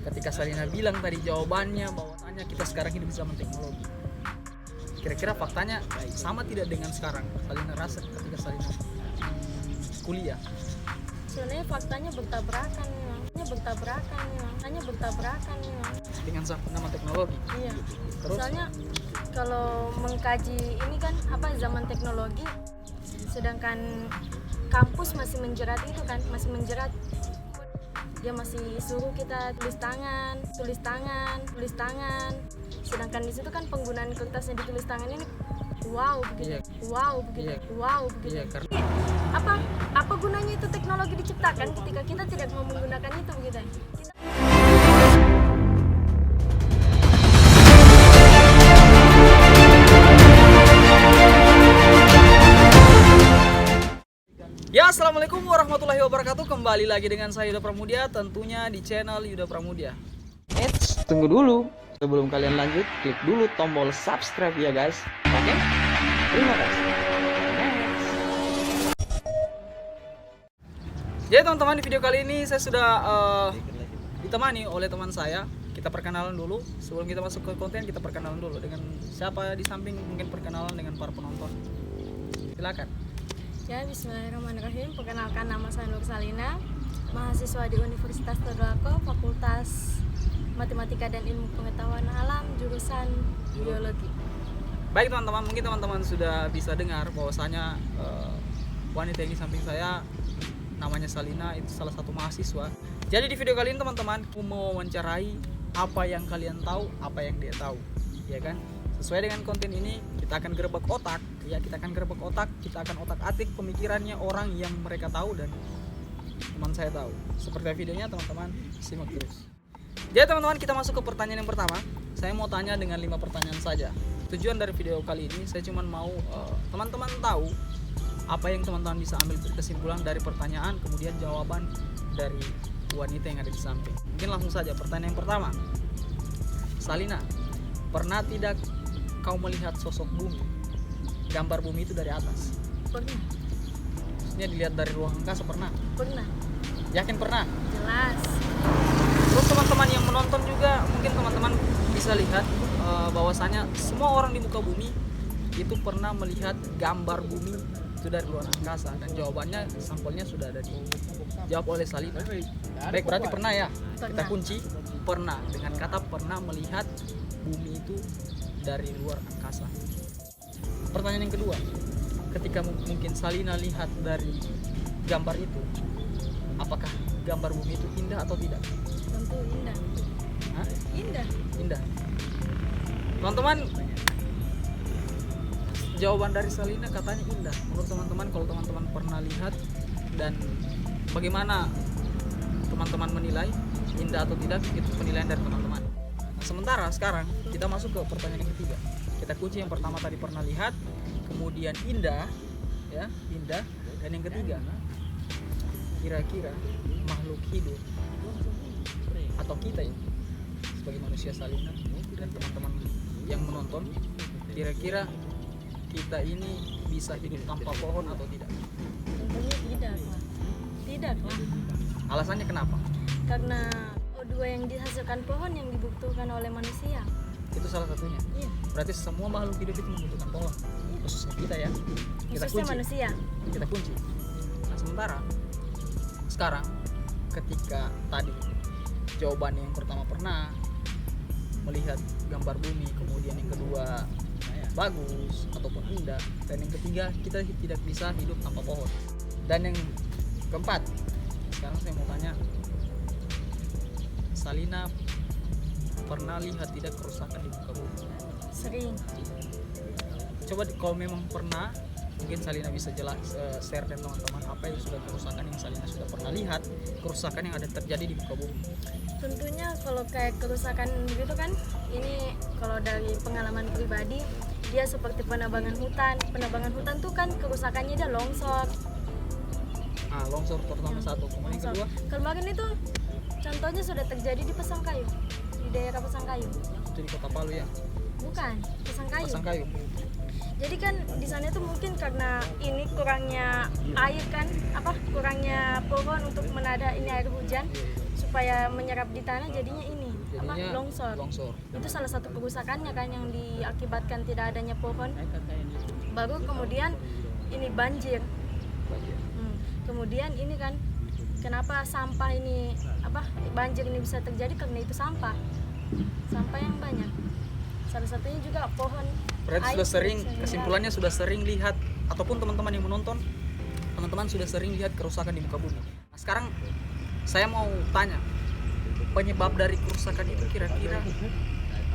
ketika Salina bilang tadi jawabannya bahwasanya kita sekarang hidup di zaman teknologi, kira-kira faktanya sama tidak dengan sekarang Salina rasa ketika Salina kuliah? Sebenarnya faktanya bertabrakan memang. Dengan nama teknologi. Iya. Terus? Soalnya kalau mengkaji ini kan zaman teknologi, sedangkan kampus masih menjerat itu kan, dia masih suruh kita tulis tangan. Sedangkan di situ kan penggunaan kertas yang ditulis tangan ini begitu. Iya, karena Apa gunanya itu teknologi diciptakan ketika kita tidak mau menggunakan itu begitu. Ya, assalamualaikum warahmatullahi wabarakatuh. Kembali lagi dengan saya Yuda Pramudia, tentunya di channel Yuda Pramudia. Tunggu dulu, sebelum kalian lanjut, klik dulu tombol subscribe ya guys. Oke? Terima kasih. Jadi teman-teman, di video kali ini saya sudah ditemani oleh teman saya. Kita perkenalan dulu. Sebelum kita masuk ke konten, kita perkenalan dulu dengan siapa di samping, mungkin perkenalan dengan para penonton. Silakan. Ya, bismillahirrahmanirrahim. Perkenalkan, nama saya Nur Salina, mahasiswa di Universitas Todolako, Fakultas Matematika dan Ilmu Pengetahuan Alam, jurusan Biologi. Baik teman-teman, mungkin teman-teman sudah bisa dengar bahwasanya wanita yang di samping saya namanya Salina, itu salah satu mahasiswa. Jadi di video kali ini teman-teman, aku mau mewawancarai apa yang kalian tahu, apa yang dia tahu, ya kan? Sesuai dengan konten ini, kita akan gerebek otak, ya, kita akan otak-atik pemikirannya orang yang mereka tahu dan teman saya tahu. Seperti videonya teman-teman, simak terus. Jadi teman-teman, kita masuk ke pertanyaan yang pertama. Saya mau tanya dengan 5 pertanyaan saja. Tujuan dari video kali ini, saya cuma mau teman-teman tahu apa yang teman-teman bisa ambil kesimpulan dari pertanyaan, kemudian jawaban dari wanita yang ada di samping. Mungkin langsung saja pertanyaan yang pertama. Salina, pernah tidak kau melihat sosok bumi, gambar bumi itu dari atas? Pernah. Maksudnya dilihat dari ruang angkasa, pernah? Pernah. Yakin pernah? Jelas. Terus teman-teman yang menonton juga mungkin teman-teman bisa lihat bahwasanya semua orang di muka bumi itu pernah melihat gambar bumi itu dari luar angkasa, dan jawabannya, sampelnya sudah ada dijawab oleh Salina. Baik, berarti pernah ya? Kita kunci pernah dengan kata pernah melihat bumi itu dari luar angkasa. Pertanyaan yang kedua, ketika mungkin Salina lihat dari gambar itu, apakah gambar bumi itu indah atau tidak? Tentu indah. Hah? Indah. Teman-teman, jawaban dari Salina katanya indah. Menurut teman-teman, kalau teman-teman pernah lihat dan bagaimana teman-teman menilai indah atau tidak, itu penilaian dari teman-teman. Nah, sementara sekarang kita masuk ke pertanyaan yang ketiga. Kita kunci yang pertama tadi pernah lihat, kemudian indah, ya, indah, dan yang ketiga, kira-kira makhluk hidup atau kita ini sebagai manusia Salina dan teman-teman yang menonton, kira-kira kita ini bisa hidup tanpa pohon atau tidak? Tentunya tidak lah. Alasannya kenapa? Karena O2 yang dihasilkan pohon yang dibutuhkan oleh manusia. Itu salah satunya. Iya. Berarti semua makhluk hidup itu membutuhkan pohon, khususnya kita ya. Kita Khususnya kunci. manusia. Kita kunci. Nah, sementara sekarang ketika tadi jawabannya yang pertama pernah melihat gambar bumi, kemudian yang kedua bagus ataupun indah, dan yang ketiga kita tidak bisa hidup tanpa pohon, dan yang keempat, sekarang saya mau tanya, Salina pernah lihat tidak kerusakan di muka bumi? Sering. Coba kalau memang pernah, mungkin Salina bisa share dengan teman-teman apa yang sudah kerusakan yang Salina sudah pernah lihat, kerusakan yang ada terjadi di muka bumi. Tentunya kalau kayak kerusakan begitu kan, ini kalau dari pengalaman pribadi, dia seperti penebangan hutan. Penebangan hutan tuh kan kerusakannya dia longsor. Longsor pertama satu, kemudian yang kedua Kemarin itu contohnya sudah terjadi di Pasangkayu, di daerah Pasangkayu. itu di Kota Palu ya, Bukan, Pasangkayu. Pasangkayu. Jadi kan di sana itu mungkin karena ini kurangnya air kan, kurangnya pohon untuk menada ini air hujan, supaya menyerap di tanah jadinya ini Jadinya longsor. Itu salah satu kerusakannya kan yang diakibatkan tidak adanya pohon. Baru kemudian ini banjir. Kemudian ini kan kenapa sampah ini banjir ini bisa terjadi karena itu sampah yang banyak. Salah satunya juga pohon. Berarti sudah sering, kesimpulannya sudah sering lihat, ataupun teman-teman yang menonton, teman-teman sudah sering lihat kerusakan di muka bumi. Nah, sekarang saya mau tanya, penyebab dari kerusakan itu kira-kira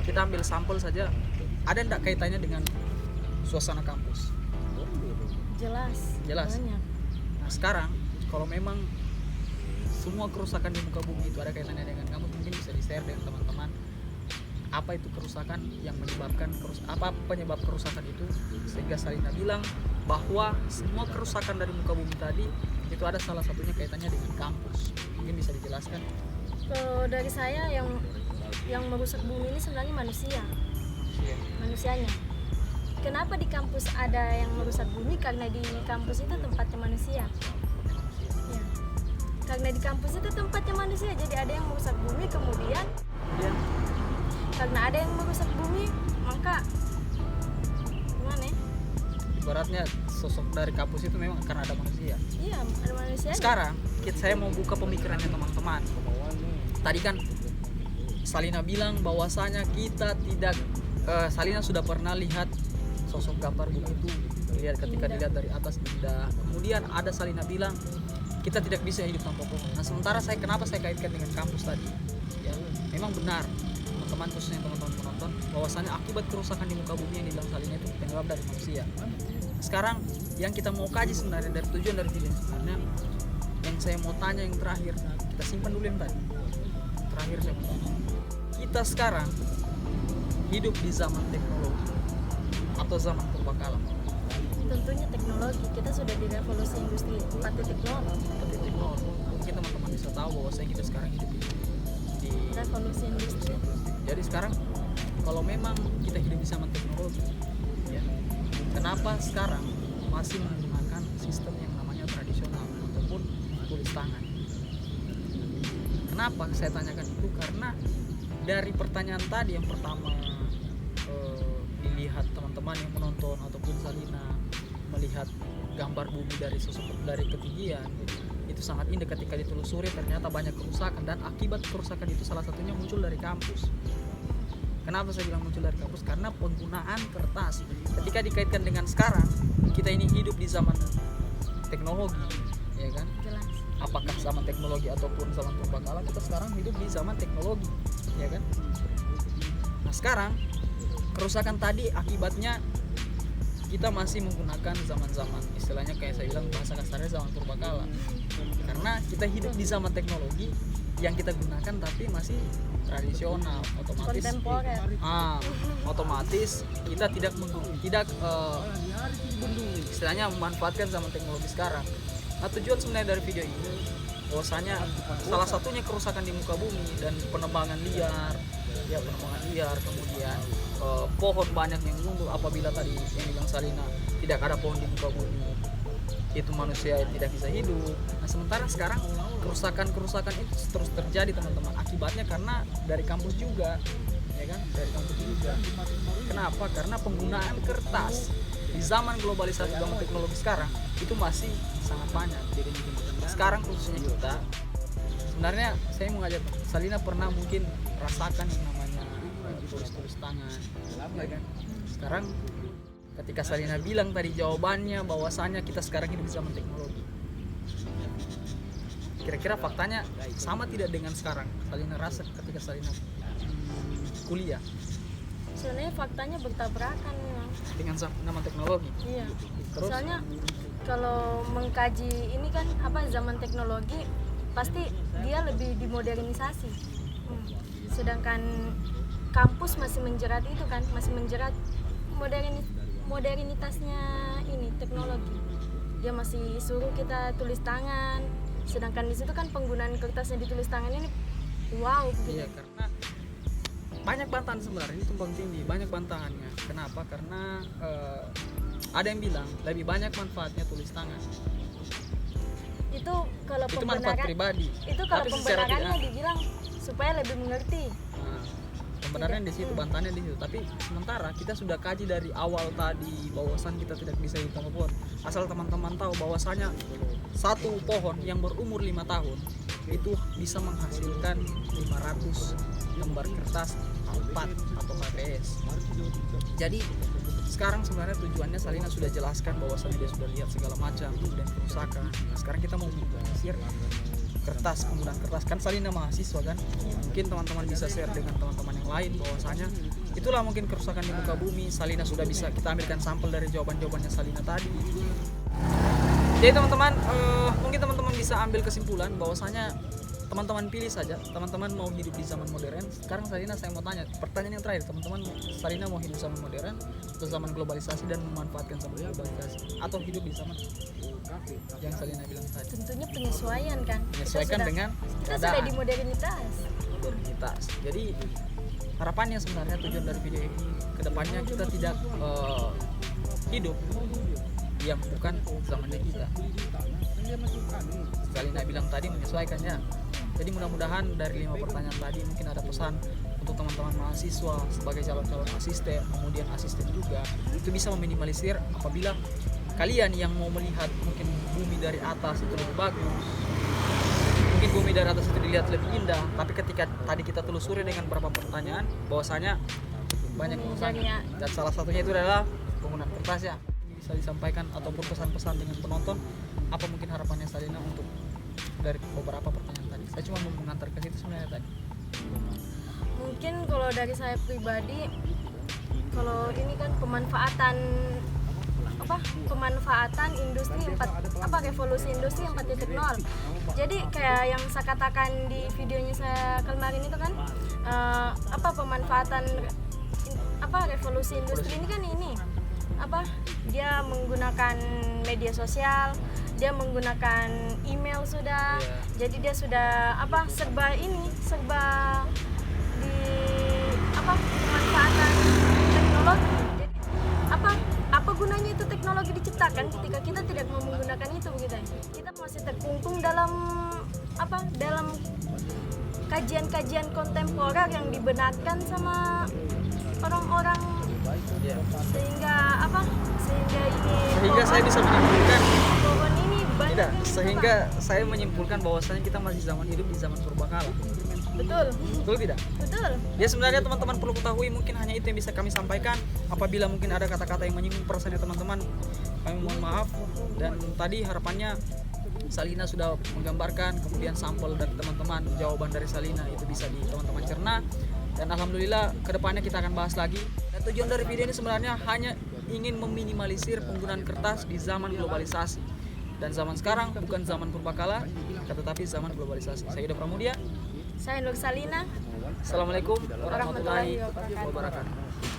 kita ambil sampel saja, ada enggak kaitannya dengan suasana kampus? Jelas. Banyak. Nah, sekarang kalau memang semua kerusakan di muka bumi itu ada kaitannya dengan kampus, mungkin bisa di-share dengan teman-teman. Apa itu kerusakan yang menyebabkan apa penyebab kerusakan itu, sehingga Salina bilang bahwa semua kerusakan dari muka bumi tadi itu ada salah satunya kaitannya dengan kampus. Mungkin bisa dijelaskan? Kalau dari saya yang merusak bumi ini sebenarnya manusianya. Kenapa di kampus ada yang merusak bumi? Karena di kampus itu tempatnya manusia. Ya. Karena di kampus itu tempatnya manusia, jadi ada yang merusak bumi, kemudian karena ada yang merusak bumi, maka gimana ya? Ibaratnya sosok dari kampus itu memang karena ada manusia. Iya, ada manusia. Sekarang saya mau buka pemikirannya teman-teman. Tadi kan Salina bilang bahwasanya kita tidak Salina sudah pernah lihat sosok gambar bumi itu, ketika dilihat dari atas indah. Kemudian ada Salina bilang kita tidak bisa hidup tanpa pohon. Nah, sementara kenapa saya kaitkan dengan kampus tadi? Ya, memang benar teman-teman, khususnya teman-teman penonton, bahwasanya akibat kerusakan di muka bumi yang dibilang Salina itu penyebab dari manusia. Sekarang yang kita mau kaji sebenarnya dari tujuan dari video ini sebenarnya, yang saya mau tanya yang terakhir, kita simpan dulu yang tadi. Terakhir saya mau tanya, kita sekarang hidup di zaman teknologi atau zaman purbakala? Tentunya teknologi. Kita sudah di revolusi industri 4.0. Mungkin teman-teman bisa tahu bahwa kita sekarang hidup di revolusi industri. Jadi sekarang kalau memang kita hidup di zaman teknologi, ya, kenapa sekarang masih menggunakan sistem yang namanya tradisional ataupun tulis tangan? Kenapa saya tanyakan itu? Karena dari pertanyaan tadi yang pertama dilihat teman-teman yang menonton ataupun Salina melihat gambar bumi dari ketinggian, itu sangat indah. Ketika ditelusuri ternyata banyak kerusakan, dan akibat kerusakan itu salah satunya muncul dari kampus. Kenapa saya bilang muncul dari kampus? Karena penggunaan kertas. Ketika dikaitkan dengan sekarang, kita ini hidup di zaman teknologi, ya kan? Jelas. Apakah zaman teknologi ataupun zaman purbakala, kita sekarang hidup di zaman teknologi, ya kan? Nah, sekarang kerusakan tadi akibatnya kita masih menggunakan zaman-zaman, istilahnya kayak saya bilang bahasa kasarnya zaman purbakala. Karena kita hidup di zaman teknologi, yang kita gunakan tapi masih tradisional, otomatis otomatis kita tidak istilahnya memanfaatkan zaman teknologi sekarang. Nah, tujuan sebenarnya dari video ini bahwasanya salah satunya kerusakan di muka bumi dan penebangan liar, kemudian pohon banyak yang tumbuh. Apabila tadi yang bilang Salina tidak ada pohon di muka bumi, itu manusia tidak bisa hidup. Nah, sementara sekarang kerusakan itu terus terjadi teman-teman, akibatnya karena dari kampus juga, ya kan? Dari kampus juga. Kenapa? Karena penggunaan kertas di zaman globalisasi, zaman teknologi sekarang itu masih sangat banyak. Jadi sekarang khususnya kita, sebenarnya saya mau ngajak Salina pernah mungkin rasakan yang namanya tulis tangan, ya kan? Sekarang ketika Salina bilang tadi jawabannya bahwasanya kita sekarang hidup di zaman teknologi, kira-kira faktanya sama tidak dengan sekarang Salina rasa ketika Salina kuliah? Sebenarnya faktanya bertabrakan memang dengan zaman teknologi. Iya. Terus? Soalnya kalau mengkaji ini kan zaman teknologi pasti dia lebih dimodernisasi. Sedangkan kampus masih menjerat itu kan, masih menjerat modernitasnya ini teknologi. Dia masih suruh kita tulis tangan, sedangkan di situ kan penggunaan kertasnya di tulis tangan ini wow gitu. Iya, karena banyak bantahan sebenarnya, ini tumpang tindih, banyak bantahannya. Kenapa? Karena ada yang bilang lebih banyak manfaatnya tulis tangan. itu kalau Itu manfaat pribadi. itu kalau Tapi secara pembenarannya tidak- dibilang supaya lebih mengerti. Nah, pembenaran di situ, bantahannya di situ. Tapi sementara kita sudah kaji dari awal tadi bahwasan kita tidak bisa hidup tanpa pohon. Asal teman-teman tahu bahwasanya satu pohon yang berumur 5 tahun itu bisa menghasilkan 500 lembar kertas A4 atau HPS. Jadi sekarang sebenarnya tujuannya Salina sudah jelaskan bahwasannya dia sudah lihat segala macam dan kerusakan. Nah, sekarang kita mau minimalisir kertas, penggunaan kertas. Kan Salina mahasiswa kan, mungkin teman-teman bisa share dengan teman-teman yang lain bahwasanya itulah mungkin kerusakan di muka bumi. Salina sudah bisa kita ambilkan sampel dari jawaban-jawabannya Salina tadi. Jadi teman-teman, mungkin teman-teman bisa ambil kesimpulan bahwasanya teman-teman pilih saja, teman-teman mau hidup di zaman modern. Sekarang Salina saya mau tanya, pertanyaan yang terakhir, teman-teman, Salina mau hidup zaman modern atau zaman globalisasi dan memanfaatkan zaman globalisasi, atau hidup di zaman yang Salina bilang tadi? Tentunya penyesuaian kan. Menyesuaikan dengan kita sudah di modernitas. modernitas. Jadi harapannya sebenarnya tujuan dari video ini kedepannya kita tidak hidup yang bukan zamannya kita. Salina bilang tadi menyesuaikan ya. Jadi mudah-mudahan dari 5 pertanyaan tadi mungkin ada pesan untuk teman-teman mahasiswa sebagai calon-calon asisten, kemudian asisten juga, itu bisa meminimalisir apabila kalian yang mau melihat mungkin bumi dari atas itu lebih bagus, mungkin bumi dari atas itu dilihat lebih indah, tapi ketika tadi kita telusuri dengan beberapa pertanyaan bahwasanya banyak kerusakan, dan salah satunya itu adalah penggunaan kertas ya. Ini bisa disampaikan ataupun pesan-pesan dengan penonton, apa mungkin harapannya Salina untuk dari beberapa pertanyaan tadi? Saya cuma mau mengantar ke situ sebenarnya tadi. Mungkin kalau dari saya pribadi, kalau ini kan pemanfaatan industri 4, revolusi industri 4.0. Jadi kayak yang saya katakan di videonya saya kemarin itu kan, pemanfaatan revolusi industri ini kan dia menggunakan media sosial, dia menggunakan email sudah. Jadi dia sudah serba di pemanfaatan teknologi. Jadi apa gunanya itu teknologi diciptakan ketika kita tidak mau menggunakan itu begitu. Kita masih terkungkung dalam kajian-kajian kontemporer yang dibenarkan sama orang-orang, sehingga Saya bisa menyimpulkan pohon ini banyak tidak, sehingga saya menyimpulkan bahwasanya kita masih hidup di zaman purbakala. Betul tidak? Betul. Ya sebenarnya teman-teman perlu ketahui, mungkin hanya itu yang bisa kami sampaikan. Apabila mungkin ada kata-kata yang menyinggung perasaannya teman-teman, kami mohon maaf. Dan tadi harapannya Salina sudah menggambarkan, kemudian sampel dari teman-teman, jawaban dari Salina itu bisa di teman-teman cerna. Dan alhamdulillah kedepannya kita akan bahas lagi. Dan tujuan dari video ini sebenarnya hanya ingin meminimalisir penggunaan kertas di zaman globalisasi. Dan zaman sekarang bukan zaman purbakala, tetapi zaman globalisasi. Saya Yuda Pramudia. Saya Nur Salina. Assalamualaikum warahmatullahi wabarakatuh.